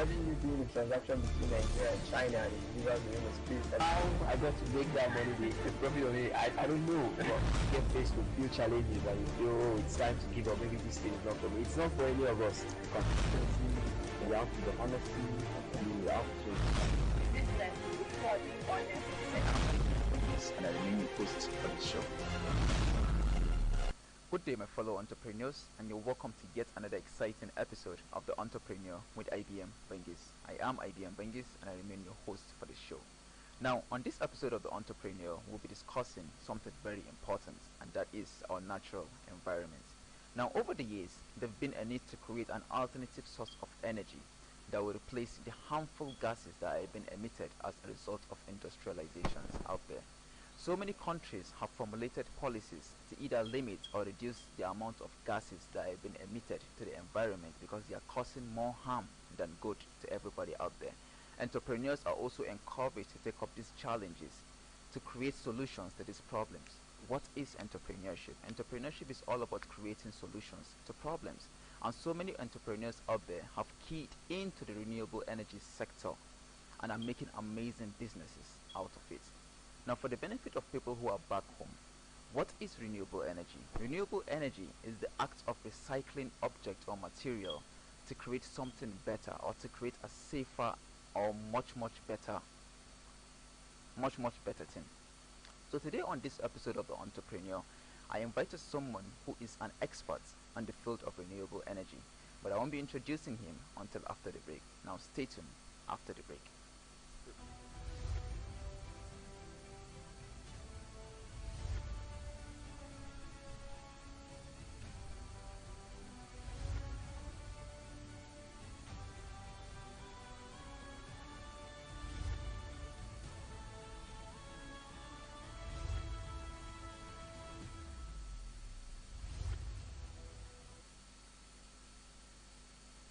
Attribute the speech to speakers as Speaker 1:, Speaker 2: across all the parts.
Speaker 1: imagine you doing a transaction between Nigeria and China and it delivers within the space. How I got to make that money, the profit of it, I don't know. But get faced with few challenges and you feel, oh, it's time to give up. Maybe this thing is not for me. It's not for any of us. Consistency, you have to be honesty, you have to.
Speaker 2: This time we will be honest.
Speaker 3: And I remain your host for the show.
Speaker 4: Good day, my fellow entrepreneurs, and you're welcome to yet another exciting episode of The Entrepreneur with IBM Bangis. I am IBM Bangis, and I remain your host for the show. Now, on this episode of The Entrepreneur, we'll be discussing something very important, and that is our natural environment. Now, over the years, there's been a need to create an alternative source of energy that will replace the harmful gases that have been emitted as a result of industrializations out there. So many countries have formulated policies to either limit or reduce the amount of gases that have been emitted to the environment because they are causing more harm than good to everybody out there. Entrepreneurs are also encouraged to take up these challenges to create solutions to these problems. What is entrepreneurship? Entrepreneurship is all about creating solutions to problems. And so many entrepreneurs out there have keyed into the renewable energy sector and are making amazing businesses out of it. Now, for the benefit of people who are back home, what is renewable energy? Renewable energy is the act of recycling object or material to create something better or to create a safer or much better thing. So today on this episode of The Entrepreneur, I invited someone who is an expert on the field of renewable energy, but I won't be introducing him until after the break. Now stay tuned after the break.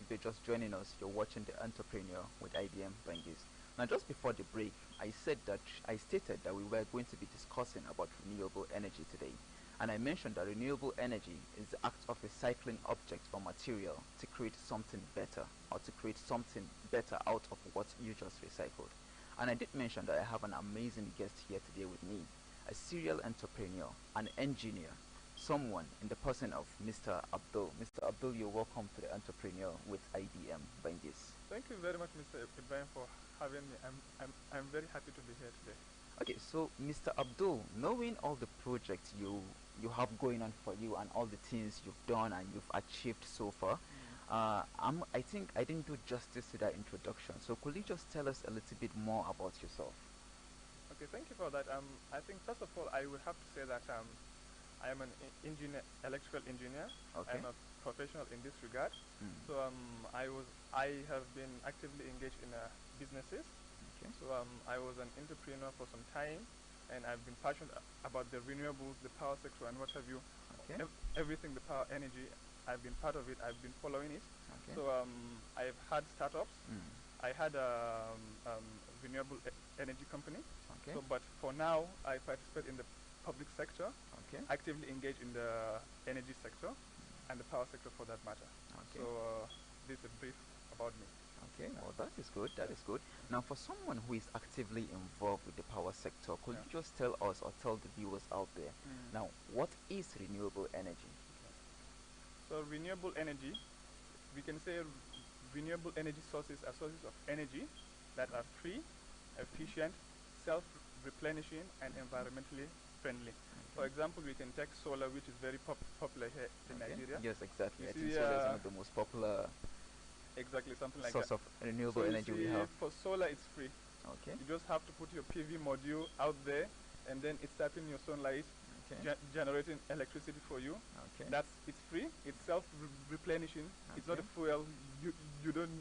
Speaker 4: If you're just joining us, you're watching The Entrepreneur with IBM Bangis. Now, just before the break, I stated that we were going to be discussing about renewable energy today. And I mentioned that renewable energy is the act of recycling objects or material to create something better or to create something better out of what you just recycled. And I did mention that I have an amazing guest here today with me, a serial entrepreneur, an engineer, someone in the person of Mr. Abdul. Mr. Abdul, you're welcome to The Entrepreneur with IBM Bangis.
Speaker 5: Thank you very much, Mr. Ibrahim, for having me. I'm very happy to be here today.
Speaker 4: Okay, so Mr. Abdul, knowing all the projects you have going on for you and all the things you've done and you've achieved so far, I think I didn't do justice to that introduction. So could you just tell us a little bit more about yourself?
Speaker 5: Okay, thank you for that. I think first of all, I would have to say that I am an electrical engineer.
Speaker 4: Okay.
Speaker 5: I'm a professional in this regard. So I have been actively engaged in businesses.
Speaker 4: Okay.
Speaker 5: So I was an entrepreneur for some time, and I've been passionate about the renewables, the power sector, and what have you.
Speaker 4: Okay.
Speaker 5: Everything the power energy, I've been part of it. I've been following it.
Speaker 4: Okay.
Speaker 5: So I've had startups. I had a renewable energy company.
Speaker 4: Okay.
Speaker 5: So, but for now, I participate in the public sector,
Speaker 4: Okay.
Speaker 5: actively engaged in the energy sector and the power sector for that matter.
Speaker 4: Okay.
Speaker 5: So this is a brief about me.
Speaker 4: Okay, well that is good, that is good. Now for someone who is actively involved with the power sector, could you just tell us or tell the viewers out there, now what is renewable energy?
Speaker 5: So renewable energy, we can say renewable energy sources are sources of energy that are free, efficient, self-replenishing and environmentally friendly. For example, we can take solar, which is very popular here in Nigeria.
Speaker 4: Yes, exactly.
Speaker 5: You
Speaker 4: I think
Speaker 5: see,
Speaker 4: solar is one of the most popular
Speaker 5: exactly, something like
Speaker 4: source
Speaker 5: that.
Speaker 4: of renewable
Speaker 5: So
Speaker 4: energy
Speaker 5: you
Speaker 4: we
Speaker 5: see,
Speaker 4: have.
Speaker 5: for solar, it's free.
Speaker 4: Okay.
Speaker 5: You just have to put your PV module out there, and then it's tapping your sunlight,
Speaker 4: Okay.
Speaker 5: generating electricity for you.
Speaker 4: Okay.
Speaker 5: It's free. It's self-replenishing. It's not a
Speaker 4: Okay.
Speaker 5: fuel. You don't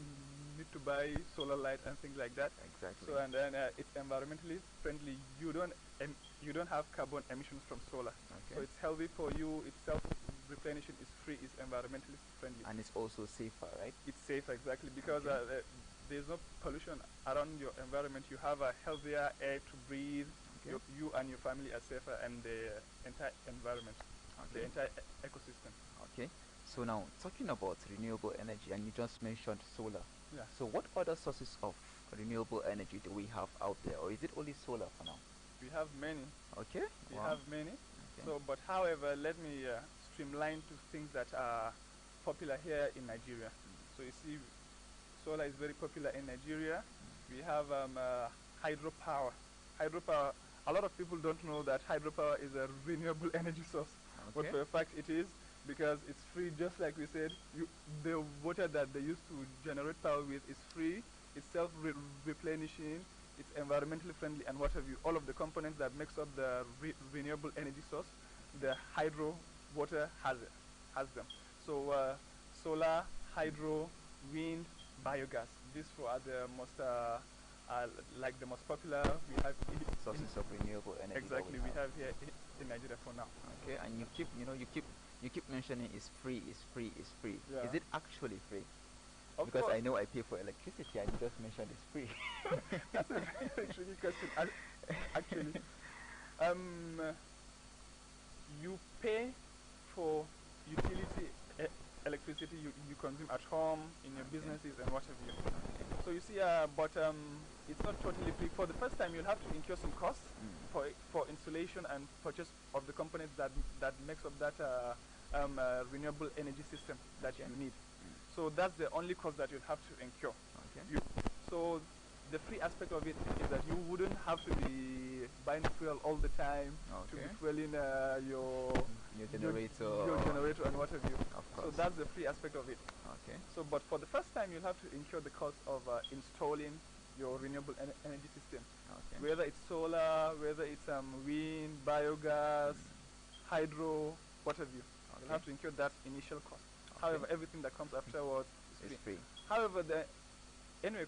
Speaker 5: need to buy solar light and things like that.
Speaker 4: Exactly.
Speaker 5: So and then it's environmentally friendly. You don't have carbon emissions from solar.
Speaker 4: Okay.
Speaker 5: So it's healthy for you. It's self-replenishing. It's free. It's environmentally friendly.
Speaker 4: And it's also safer, right?
Speaker 5: It's safe, exactly, because
Speaker 4: Okay.
Speaker 5: there's no pollution around your environment. You have a healthier air to breathe.
Speaker 4: Okay.
Speaker 5: You and your family are safer, and the entire environment, the
Speaker 4: Okay.
Speaker 5: entire ecosystem.
Speaker 4: Okay. So now, talking about renewable energy, and you just mentioned solar.
Speaker 5: Yeah.
Speaker 4: So what other sources of renewable energy do we have out there, or is it only solar for now?
Speaker 5: We have many.
Speaker 4: Okay.
Speaker 5: We
Speaker 4: Wow.
Speaker 5: have many.
Speaker 4: Okay.
Speaker 5: So, but however, let me streamline to things that are popular here in Nigeria. So you see, solar is very popular in Nigeria. We have hydropower. Hydropower. A lot of people don't know that hydropower is a renewable energy source. But
Speaker 4: Okay.
Speaker 5: for a fact, it is, because it's free. Just like we said, the water that they used to generate power with is free. It's self-replenishing. It's environmentally friendly, and what have you. All of the components that makes up the renewable energy source, the hydro water has them. So solar, hydro, wind, biogas. These four are the most like the most popular we have
Speaker 4: Sources of renewable energy. that
Speaker 5: exactly we have here in Nigeria for now.
Speaker 4: Okay, and you keep mentioning it's free, it's free, it's free.
Speaker 5: Yeah.
Speaker 4: Is it actually free?
Speaker 5: Of
Speaker 4: Because
Speaker 5: course.
Speaker 4: I know I pay for electricity, and you just mentioned it's free.
Speaker 5: That's a very tricky question. Actually, you pay for utility electricity you consume at home, in your
Speaker 4: Okay.
Speaker 5: businesses, and what have you. So you see, but it's not totally free. For the first time, you'll have to incur some costs for installation and purchase of the components that makes up that renewable energy system that
Speaker 4: Okay.
Speaker 5: you need. So that's the only cost that you'll have to incur.
Speaker 4: Okay.
Speaker 5: So the free aspect of it is that you wouldn't have to be buying fuel all the time to be
Speaker 4: Okay.
Speaker 5: fueling your
Speaker 4: Your generator.
Speaker 5: your generator and what have you.
Speaker 4: Of
Speaker 5: So
Speaker 4: course.
Speaker 5: that's the free aspect of it.
Speaker 4: Okay.
Speaker 5: So, but for the first time, you'll have to incur the cost of installing your renewable energy system,
Speaker 4: Okay.
Speaker 5: whether it's solar, whether it's wind, biogas, hydro, what have you. You'll
Speaker 4: Okay.
Speaker 5: have to incur that initial cost.
Speaker 4: Okay.
Speaker 5: However, everything that comes afterwards is
Speaker 4: It's
Speaker 5: free.
Speaker 4: free.
Speaker 5: However, anyway,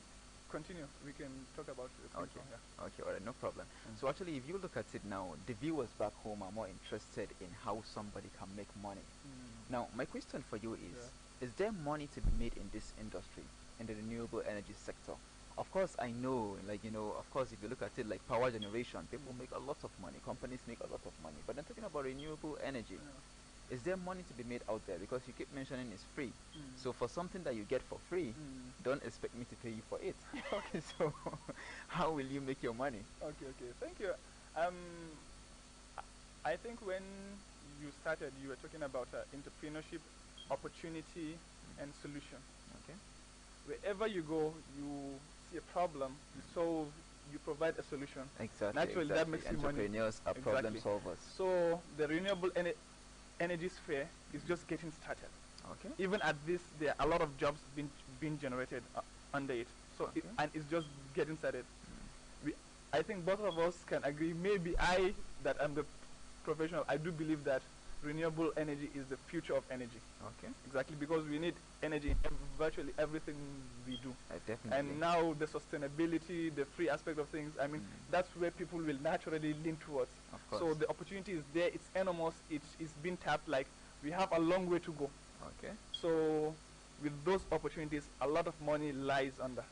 Speaker 5: continue. We can talk about the free
Speaker 4: Okay.
Speaker 5: one, yeah.
Speaker 4: Okay, alright, no problem. So actually, if you look at it now, the viewers back home are more interested in how somebody can make money. Now, my question for you is there money to be made in this industry, in the renewable energy sector? Of course, I know, like, of course, if you look at it like power generation, people make a lot of money, companies make a lot of money. But I'm talking about renewable energy. Is there money to be made out there? Because you keep mentioning it's free. So for something that you get for free, don't expect me to pay you for it. Okay, so how will you make your money?
Speaker 5: Okay, thank you. I think when you started, you were talking about entrepreneurship, opportunity, and solution.
Speaker 4: Okay.
Speaker 5: Wherever you go, you see a problem, you solve, you provide a solution.
Speaker 4: Exactly.
Speaker 5: Naturally, that makes you money.
Speaker 4: Entrepreneurs are problem
Speaker 5: Exactly.
Speaker 4: solvers.
Speaker 5: So the renewable energy sphere is just getting started.
Speaker 4: Okay.
Speaker 5: Even at this, there are a lot of jobs being generated under it. So
Speaker 4: Okay.
Speaker 5: and it's just getting started. I think both of us can agree. Maybe I, that I'm the professional, I do believe that renewable energy is the future of energy.
Speaker 4: Okay.
Speaker 5: Exactly, because we need energy in virtually everything we do.
Speaker 4: Definitely.
Speaker 5: And now the sustainability, the free aspect of things, I mean, that's where people will naturally lean towards.
Speaker 4: Of course.
Speaker 5: So the opportunity is there, it's enormous, it's been tapped, like we have a long way to go.
Speaker 4: Okay.
Speaker 5: So with those opportunities, a lot of money lies under.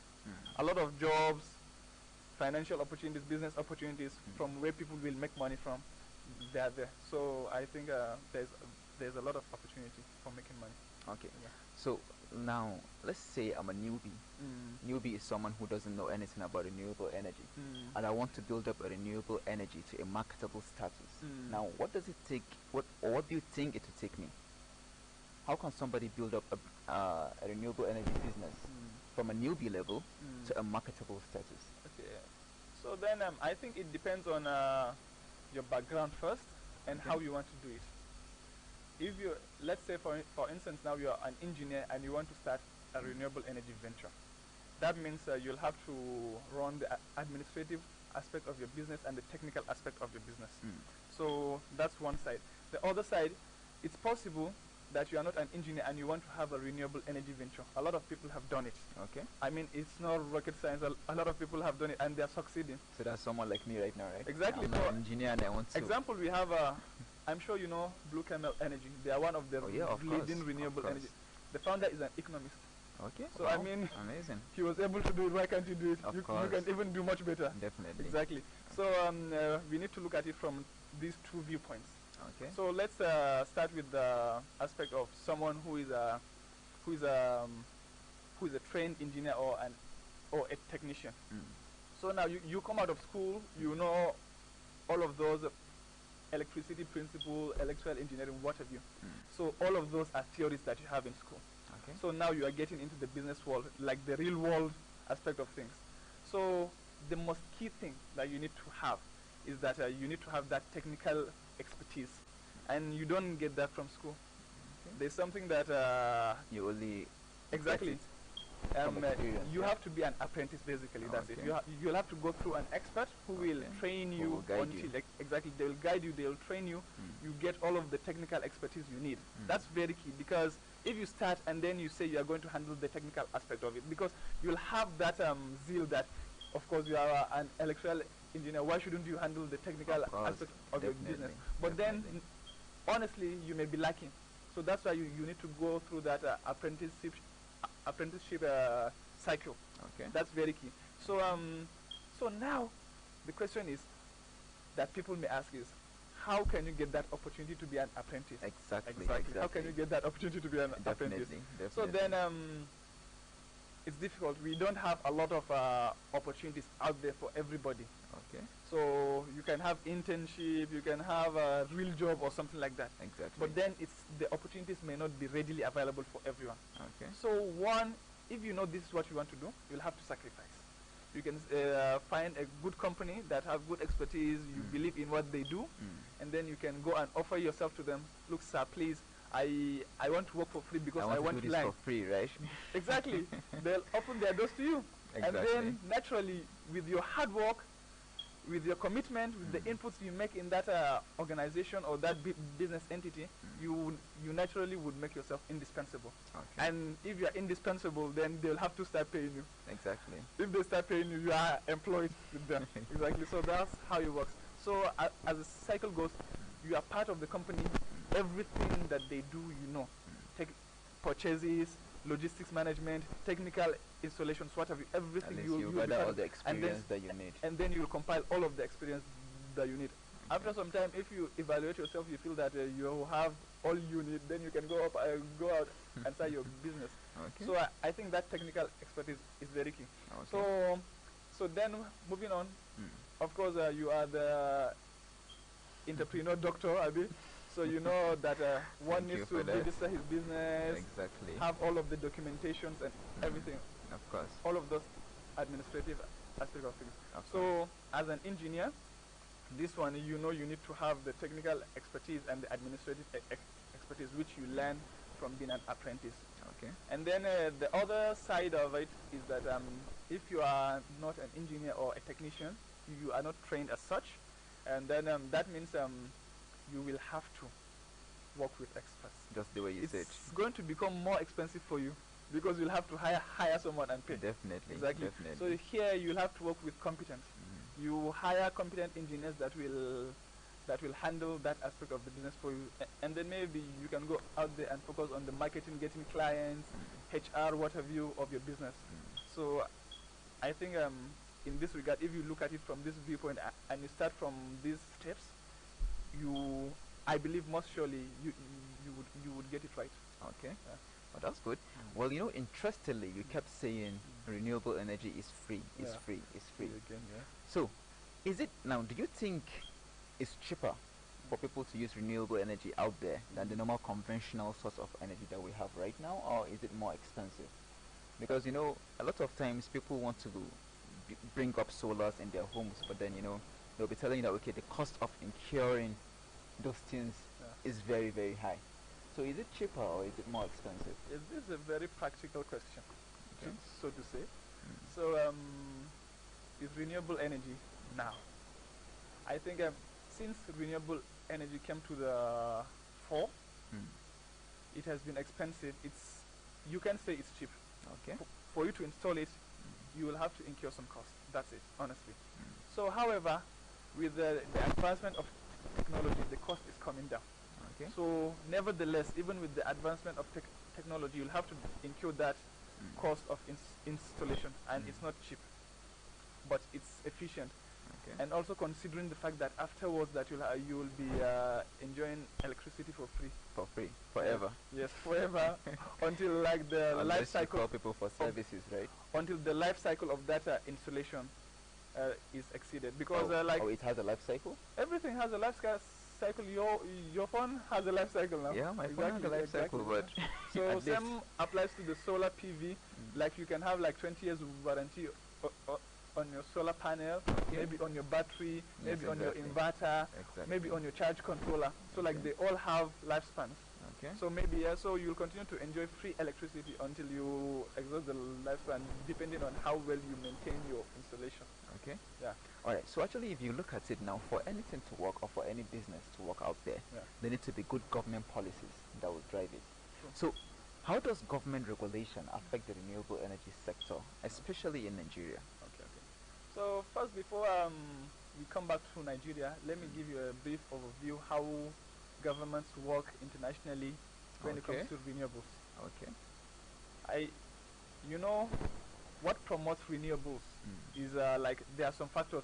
Speaker 5: A lot of jobs, financial opportunities, business opportunities from where people will make money from, they are there. So I think there's a lot of opportunity for making money.
Speaker 4: Okay.
Speaker 5: Yeah.
Speaker 4: So now, let's say I'm a newbie. Newbie is someone who doesn't know anything about renewable energy, and I want to build up a renewable energy to a marketable status. Now, what does it take? What do you think it will take me? How can somebody build up a renewable energy business from a newbie level to a marketable status?
Speaker 5: Okay. So then I think it depends on your background first and how you want to do it. If you, let's say for instance now you are an engineer and you want to start a renewable energy venture, that means you'll have to run the administrative aspect of your business and the technical aspect of your business. So that's one side. The other side, it's possible that you are not an engineer and you want to have a renewable energy venture. A lot of people have done it.
Speaker 4: Okay.
Speaker 5: I mean, it's not rocket science. A lot of people have done it and they are succeeding.
Speaker 4: So that's someone like me right now, right?
Speaker 5: Exactly.
Speaker 4: I'm
Speaker 5: For
Speaker 4: an engineer and I want to.
Speaker 5: example, we have I'm sure you know Blue Camel Energy. They are one of the
Speaker 4: of
Speaker 5: leading
Speaker 4: course,
Speaker 5: renewable
Speaker 4: of course.
Speaker 5: energy. The founder is an economist.
Speaker 4: Okay.
Speaker 5: So
Speaker 4: wow.
Speaker 5: I mean,
Speaker 4: amazing.
Speaker 5: he was able to do it. Why can't you do it?
Speaker 4: Of
Speaker 5: You
Speaker 4: course.
Speaker 5: can even do much better.
Speaker 4: Definitely.
Speaker 5: Exactly. So we need to look at it from these two viewpoints.
Speaker 4: Okay.
Speaker 5: So let's start with the aspect of someone who is a who is a trained engineer or a technician.
Speaker 4: Mm.
Speaker 5: So now you come out of school, you know all of those electricity principle, electrical engineering, what have you.
Speaker 4: Mm.
Speaker 5: So all of those are theories that you have in school.
Speaker 4: Okay.
Speaker 5: So now you are getting into the business world, like the real world aspect of things. So the most key thing that you need to have is that you need to have that technical expertise, and you don't get that from school.
Speaker 4: Okay.
Speaker 5: There's something that
Speaker 4: You only
Speaker 5: exactly.
Speaker 4: get it from experience,
Speaker 5: You
Speaker 4: yeah.
Speaker 5: have to be an apprentice, basically. That's it.
Speaker 4: Okay.
Speaker 5: You'll have to go through an expert who will
Speaker 4: Okay.
Speaker 5: train
Speaker 4: Who
Speaker 5: you
Speaker 4: will guide
Speaker 5: until
Speaker 4: you.
Speaker 5: Exactly. They will guide you. They will train you.
Speaker 4: Mm.
Speaker 5: You get all of the technical expertise you need.
Speaker 4: Mm.
Speaker 5: That's very key, because if you start and then you say you are going to handle the technical aspect of it, because you'll have that zeal that, of course, you are an electrical engineer. Why shouldn't you handle the technical
Speaker 4: Of course,
Speaker 5: aspect of your business?
Speaker 4: definitely,
Speaker 5: But then,
Speaker 4: definitely.
Speaker 5: honestly, you may be lacking. So that's why you need to go through that apprenticeship cycle.
Speaker 4: Okay.
Speaker 5: That's very key. So so now the question is that people may ask is, how can you get that opportunity to be an apprentice?
Speaker 4: Exactly.
Speaker 5: How can you get that opportunity to be an apprentice?
Speaker 4: Definitely.
Speaker 5: So then it's difficult. We don't have a lot of opportunities out there for everybody.
Speaker 4: Okay.
Speaker 5: So you can have internship, you can have a real job or something like that.
Speaker 4: Exactly.
Speaker 5: But then the opportunities may not be readily available for everyone.
Speaker 4: Okay.
Speaker 5: So one, if you know this is what you want to do, you'll have to sacrifice. You can find a good company that have good expertise, you
Speaker 4: Mm.
Speaker 5: believe in what they do,
Speaker 4: Mm.
Speaker 5: and then you can go and offer yourself to them. Look, sir, please, I want to work for free because I want
Speaker 4: to
Speaker 5: to
Speaker 4: do this
Speaker 5: learn.
Speaker 4: for free, right?
Speaker 5: Exactly. They'll open their doors to you. And
Speaker 4: Exactly.
Speaker 5: then naturally, with your hard work, with your commitment, with the inputs you make in that organization or that business entity, you naturally would make yourself indispensable.
Speaker 4: Okay.
Speaker 5: And if you are indispensable, then they'll have to start paying you.
Speaker 4: Exactly.
Speaker 5: If they start paying you, you are employed with them. Exactly. So that's how it works. So as the cycle goes, you are part of the company. Everything that they do, you know. Take purchases, logistics management, technical installations, what have you, everything.
Speaker 4: At least
Speaker 5: you
Speaker 4: you
Speaker 5: be
Speaker 4: gather
Speaker 5: part
Speaker 4: all
Speaker 5: of-
Speaker 4: the
Speaker 5: and then
Speaker 4: experience that you need.
Speaker 5: and then you will compile all of the experience that you need. After some time, if you evaluate yourself, you feel that you have all you need, then you can go out and start your business.
Speaker 4: Okay.
Speaker 5: So I think that technical expertise is very key.
Speaker 4: Okay.
Speaker 5: So then moving on,
Speaker 4: Mm.
Speaker 5: of course, you are the entrepreneur doctor, Abi. So you know that one
Speaker 4: Thank you
Speaker 5: needs to
Speaker 4: for that.
Speaker 5: register his business,
Speaker 4: Exactly.
Speaker 5: have all of the documentations and everything,
Speaker 4: Of course.
Speaker 5: all of those administrative aspects of things.
Speaker 4: Of course.
Speaker 5: So as an engineer, this one, you know, you need to have the technical expertise and the administrative expertise, which you learn from being an apprentice.
Speaker 4: Okay.
Speaker 5: And then the other side of it is that if you are not an engineer or a technician, you are not trained as such, and then that means you will have to work with experts.
Speaker 4: Just the way you said.
Speaker 5: It's going to become more expensive for you because you'll have to hire someone and pay.
Speaker 4: Definitely.
Speaker 5: Exactly.
Speaker 4: Definitely.
Speaker 5: So here you'll have to work with competence. You hire competent engineers that will handle that aspect of the business for you, and then maybe you can go out there and focus on the marketing, getting clients, HR, what have you, of your business. So I think in this regard, if you look at it from this viewpoint and you start from these steps, I believe most surely you would get it right.
Speaker 4: Okay.
Speaker 5: Yeah.
Speaker 4: Well, that's good. Well, interestingly, you kept saying renewable energy is free. It's
Speaker 5: Yeah.
Speaker 4: free. It's free.
Speaker 5: Again, yeah.
Speaker 4: So, is it now? Do you think it's cheaper for people to use renewable energy out there than the normal conventional source of energy that we have right now, or is it more expensive? Because a lot of times people want to bring up solars in their homes, but then they'll be telling you that okay, the cost of incurring those things is very, very high. So is it cheaper or is it more expensive?
Speaker 5: This is a very practical question,
Speaker 4: Okay.
Speaker 5: so to say. So with renewable energy now, I think since renewable energy came to the fore, it has been expensive. You can say it's cheap.
Speaker 4: Okay.
Speaker 5: For you to install it, you will have to incur some cost. That's it, honestly. So, however, with the advancement of technology, the cost is coming down.
Speaker 4: Okay.
Speaker 5: So, nevertheless, even with the advancement of technology, you'll have to incur that cost of installation, and it's not cheap, but it's efficient.
Speaker 4: Okay.
Speaker 5: and also considering the fact that afterwards that you will be enjoying electricity for free.
Speaker 4: For free, forever.
Speaker 5: Yes, forever until like the life
Speaker 4: Unless you
Speaker 5: cycle
Speaker 4: call people for services, right?
Speaker 5: until the life cycle of that installation is exceeded, because like
Speaker 4: oh, it has a life cycle.
Speaker 5: everything has a cycle. Your phone has a life cycle now.
Speaker 4: Yeah, my phone has a life cycle, but
Speaker 5: so
Speaker 4: at least.
Speaker 5: same applies to the solar PV. Like you can have like 20 years warranty on your solar panel, maybe on your battery, maybe on your inverter, maybe on your charge controller. So like they all have lifespans.
Speaker 4: Okay.
Speaker 5: So maybe so you'll continue to enjoy free electricity until you exhaust the lifespan, depending on how well you maintain your installation.
Speaker 4: Okay.
Speaker 5: Yeah.
Speaker 4: All right. So actually, if you look at it now, for anything to work or for any business to work out there, there need to be good government policies that will drive it. So, how does government regulation affect the renewable energy sector, especially in Nigeria?
Speaker 5: Okay. So first, before we come back to Nigeria, let me give you a brief overview how governments work internationally when it comes to renewables.
Speaker 4: Okay.
Speaker 5: You know, what promotes renewables is like there are some factors: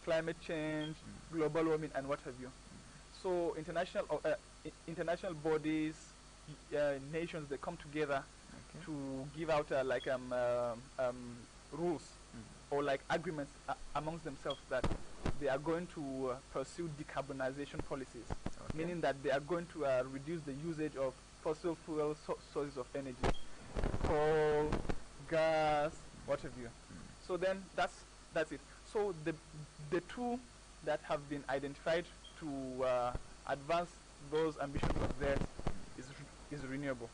Speaker 5: climate change, global warming, and what have you. So international bodies, nations, they come together to give out rules or like agreements amongst themselves that they are going to pursue decarbonization policies, meaning that they are going to reduce the usage of fossil fuel sources of energy, coal, gas, what have you. So then that's it. So the two that have been identified to advance those ambitions of theirs is renewable.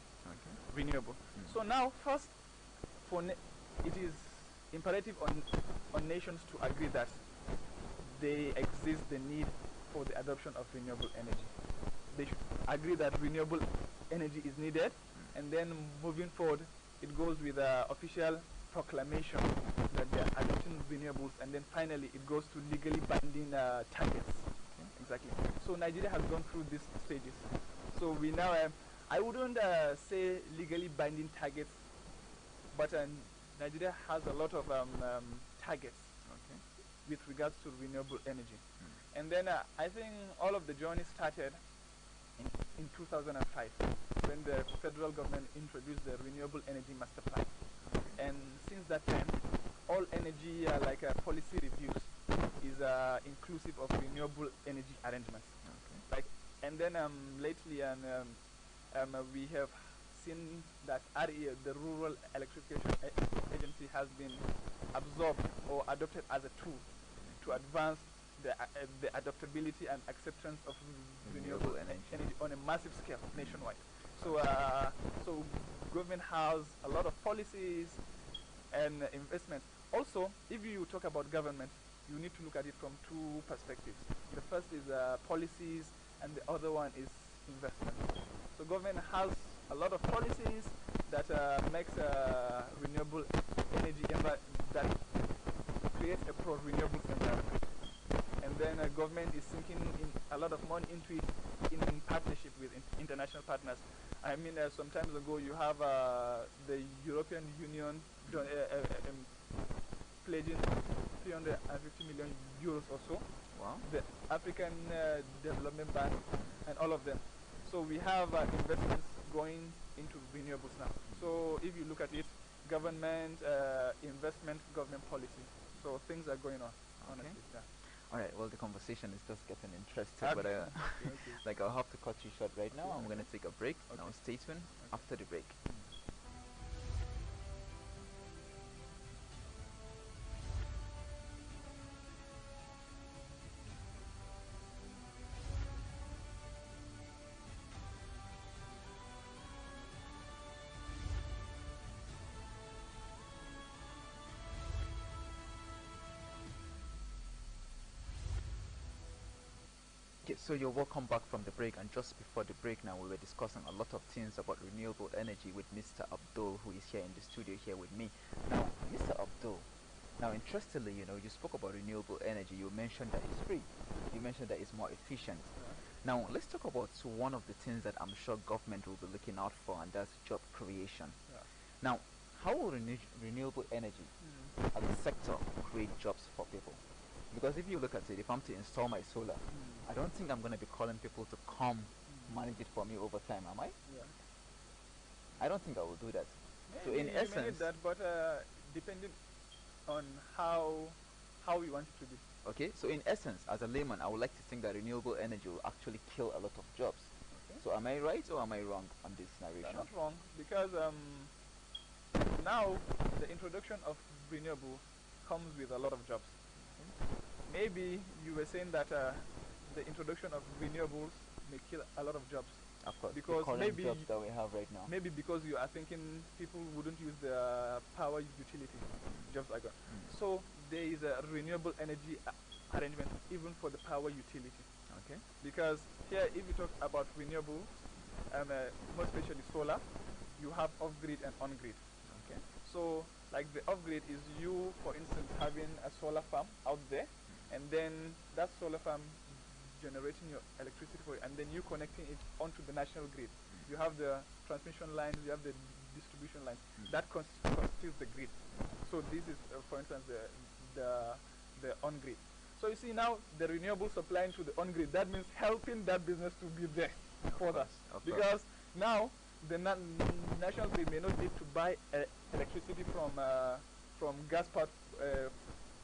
Speaker 5: Renewable. So now first, it is imperative on nations to agree that they exist the need for the adoption of renewable energy. They should agree that renewable energy is needed, and then moving forward, it goes with official proclamation that they are adopting renewables, and then finally it goes to legally binding targets. Exactly. So Nigeria has gone through these stages. So we now, I wouldn't say legally binding targets, but Nigeria has a lot of targets with regards to renewable energy. And then I think all of the journey started in 2005 when the federal government introduced the Renewable Energy Master Plan. And since that time, all energy policy reviews is inclusive of renewable energy arrangements. And then lately we have seen that RE, the Rural Electrification Agency, has been absorbed or adopted as a tool to advance the adaptability and acceptance of renewable energy on a massive scale nationwide. So so government has a lot of policies and investments. Also, if you talk about government, you need to look at it from two perspectives. The first is policies, and the other one is investment. So government has a lot of policies that makes renewable energy that creates a pro-renewable environment. And then government is sinking in a lot of money into it in partnership with international partners. I mean, some time ago you have the European Union pledging 350 million euros or so.
Speaker 4: Wow.
Speaker 5: The African Development Bank and all of them. So we have investments going into renewables now. So if you look at it, government, investment, government policy. So things are going on, honestly. Yeah.
Speaker 4: All right, well, the conversation is just getting interesting, but like I'll have to cut you short right now. I'm going to take a break. Now stay tuned after the break. Okay, so you're welcome back from the break, and just before the break now we were discussing a lot of things about renewable energy with Mr. Abdul, who is here in the studio here with me. Now, Mr. Abdul, now interestingly, you spoke about renewable energy. You mentioned that it's free. You mentioned that it's more efficient. Now, let's talk about one of the things that I'm sure government will be looking out for, and that's job creation. Now, how will renewable energy as a sector create jobs for people? Because if you look at it, if I'm to install my solar, I don't think I'm going to be calling people to come manage it for me over time, am I?
Speaker 5: Yeah.
Speaker 4: I don't think I will do that. So
Speaker 5: Maybe
Speaker 4: in
Speaker 5: you may need
Speaker 4: essence,
Speaker 5: that, but depending on how you want it to be.
Speaker 4: okay, so in essence, as a layman, I would like to think that renewable energy will actually kill a lot of jobs.
Speaker 5: Okay.
Speaker 4: So am I right or am I wrong on this narration?
Speaker 5: You're not wrong, because now the introduction of renewable comes with a lot of jobs. Maybe you were saying that the introduction of renewables may kill a lot of jobs.
Speaker 4: Of course, the
Speaker 5: Because
Speaker 4: current
Speaker 5: maybe
Speaker 4: jobs that we have right now.
Speaker 5: maybe because you are thinking people wouldn't use the power utility jobs like that. So there is a renewable energy arrangement even for the power utility.
Speaker 4: Okay.
Speaker 5: Because here, if you talk about renewables, more especially solar, you have off-grid and on-grid.
Speaker 4: Okay.
Speaker 5: So, like the off-grid is you, for instance, having a solar farm out there, and then that solar farm generating your electricity for you, and then you connecting it onto the national grid. You have the transmission lines, you have the distribution lines. That constitutes the grid. So this is, for instance, the on-grid. So you see now the renewable supplying to the on-grid. That means helping that business to be there further, because now the national grid may not need to buy electricity from gas power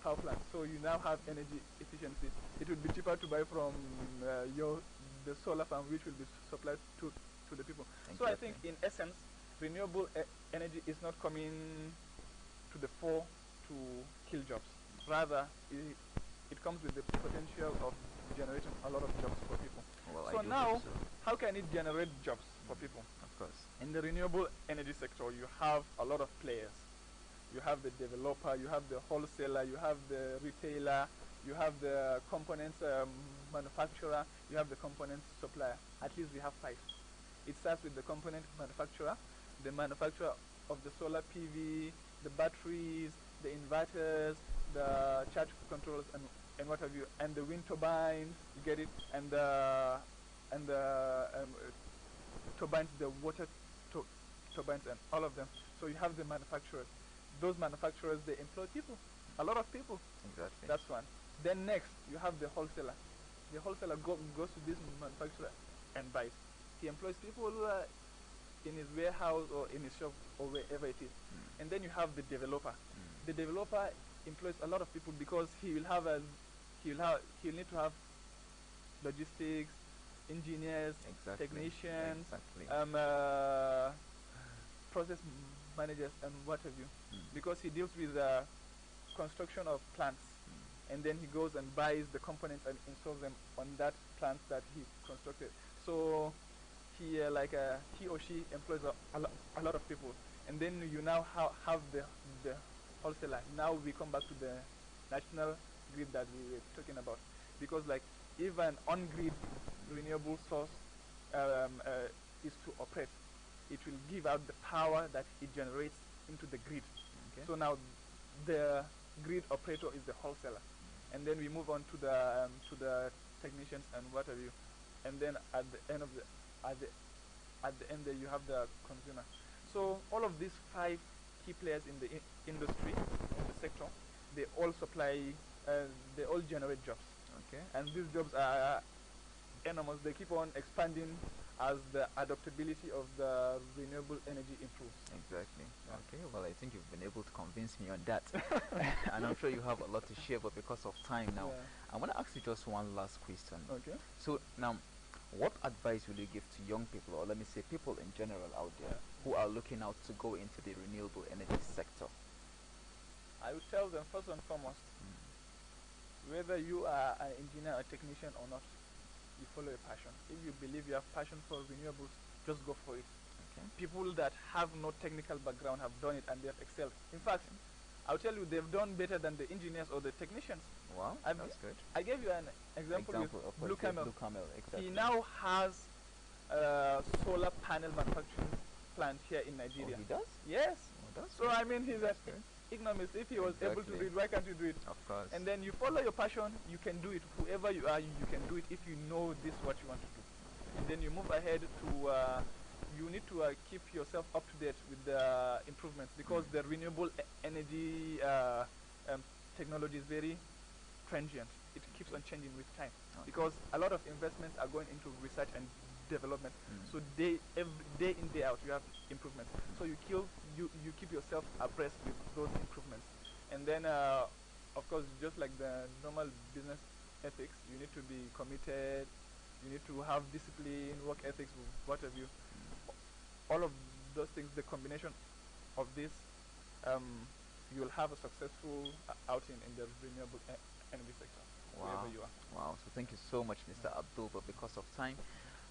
Speaker 5: plant. So you now have energy efficiency. It would be cheaper to buy from the solar farm, which will be supplied to the people.
Speaker 4: Exactly.
Speaker 5: So I think in essence, renewable energy is not coming to the fore to kill jobs. Rather, it comes with the potential of generating a lot of jobs for people.
Speaker 4: Well,
Speaker 5: So
Speaker 4: I do
Speaker 5: now,
Speaker 4: hope so.
Speaker 5: how can it generate jobs for people?
Speaker 4: Of course.
Speaker 5: In the renewable energy sector, you have a lot of players. You have the developer, you have the wholesaler, you have the retailer, you have the components manufacturer, you have the components supplier. At least we have 5. It starts with the component manufacturer, the manufacturer of the solar PV, the batteries, the inverters, the charge controllers, and what have you, and the wind turbines, you get it, and the turbines, the water turbines, and all of them. So you have the manufacturers. Those manufacturers, they employ people, a lot of people.
Speaker 4: Exactly.
Speaker 5: That's one. Then next, you have the wholesaler. The wholesaler goes to this manufacturer and buys. He employs people in his warehouse or in his shop or wherever it is. And then you have the developer. The developer employs a lot of people because he'll need to have logistics, engineers,
Speaker 4: Exactly.
Speaker 5: technicians,
Speaker 4: Exactly.
Speaker 5: process managers, and what have you, because he deals with construction of plants, and then he goes and buys the components and installs them on that plant that he constructed. So he or she employs a lot of people, and then you now have the wholesaler. Now we come back to the national grid that we were talking about, because like if an on-grid renewable source is to operate, it will give out the power that it generates into the grid.
Speaker 4: Okay.
Speaker 5: So now the grid operator is the wholesaler, and then we move on to the technicians and what have you, and then at the end there you have the consumer. So all of these 5 key players in the industry, in the sector, they all supply, they all generate jobs.
Speaker 4: Okay.
Speaker 5: And these jobs are enormous. They keep on expanding as the adaptability of the renewable energy improves.
Speaker 4: Exactly. Okay. Well, I think you've been able to convince me on that, and I'm sure you have a lot to share. But because of time now, I want to ask you just one last question.
Speaker 5: Okay.
Speaker 4: So now, what advice will you give to young people, or let me say people in general out there, who are looking out to go into the renewable energy sector?
Speaker 5: I would tell them first and foremost, whether you are an engineer or technician or not, you follow your passion. If you believe you have passion for renewables, just go for it.
Speaker 4: Okay.
Speaker 5: People that have no technical background have done it and they have excelled. In fact, I'll tell you, they've done better than the engineers or the technicians.
Speaker 4: Wow, that's good.
Speaker 5: I gave you an example with
Speaker 4: of
Speaker 5: Blue Camel.
Speaker 4: Blue Camel, exactly.
Speaker 5: He now has a solar panel manufacturing plant here in Nigeria.
Speaker 4: Oh, he does?
Speaker 5: Yes.
Speaker 4: Oh, that's
Speaker 5: So
Speaker 4: good.
Speaker 5: I mean, he's an
Speaker 4: That's good.
Speaker 5: ignomist. If he was able to do
Speaker 4: Exactly.
Speaker 5: it, why can't you do it?
Speaker 4: Of course.
Speaker 5: And then you follow your passion, you can do it. Whoever you are, you can do it if you know this is what you want to do. And then you move ahead to, you need to keep yourself up to date with the improvements, because the renewable energy technology is very transient. It keeps on changing with time
Speaker 4: Okay.
Speaker 5: because a lot of investments are going into research and development.
Speaker 4: Mm.
Speaker 5: So every day in day out you have improvements. So you keep yourself abreast with those improvements, and then of course, just like the normal business ethics, you need to be committed. You need to have discipline, work ethics, what have you. All of those things, the combination of this, you will have a successful outing in the renewable energy sector, wherever
Speaker 4: Wow.
Speaker 5: you are.
Speaker 4: Wow. So thank you so much, Mr. Abdul. But because of time,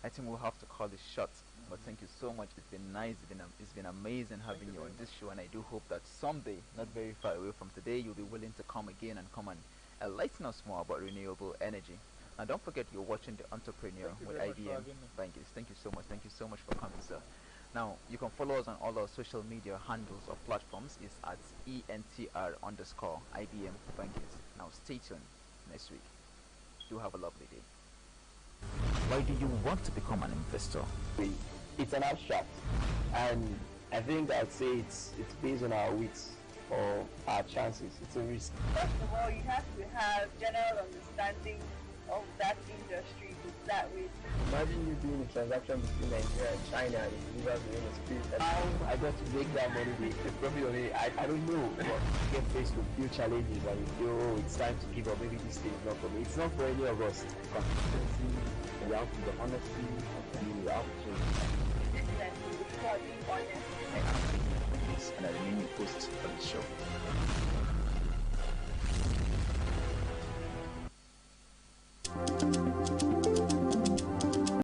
Speaker 4: I think we'll have to call this short. But thank you so much. It's been nice. It's been amazing having
Speaker 5: you
Speaker 4: you on
Speaker 5: very
Speaker 4: this show, and I do hope that someday, not very far away from today, you'll be willing to come again and come and enlighten us more about renewable energy. And don't forget, you're watching The Entrepreneur
Speaker 5: Thank you
Speaker 4: with
Speaker 5: very much for
Speaker 4: IBM
Speaker 5: having me.
Speaker 4: Bangis. Thank you so much. Thank you so much for coming, sir. Now, you can follow us on all our social media handles or platforms. Is at ENTR_IBM Bangis. Now, stay tuned next week. Do have a lovely day. Why do you want to become an investor?
Speaker 1: It's an abstract, and I think I'd say it's based on our wits or our chances. It's a risk.
Speaker 2: First of all, you have to have general understanding of that industry to start with.
Speaker 1: Imagine you doing a transaction between Nigeria and China and it delivers the name of spirit. How I got to make that money, the profit on it, I don't know. But you get faced with few challenges and you feel, oh, it's time to give up. Maybe this thing is not for me. It's not for any of us. Consistency, you have to be honesty, you have to.
Speaker 2: Consistency, for being honest.
Speaker 3: I am IBM Bangis, and I remain your host for the show.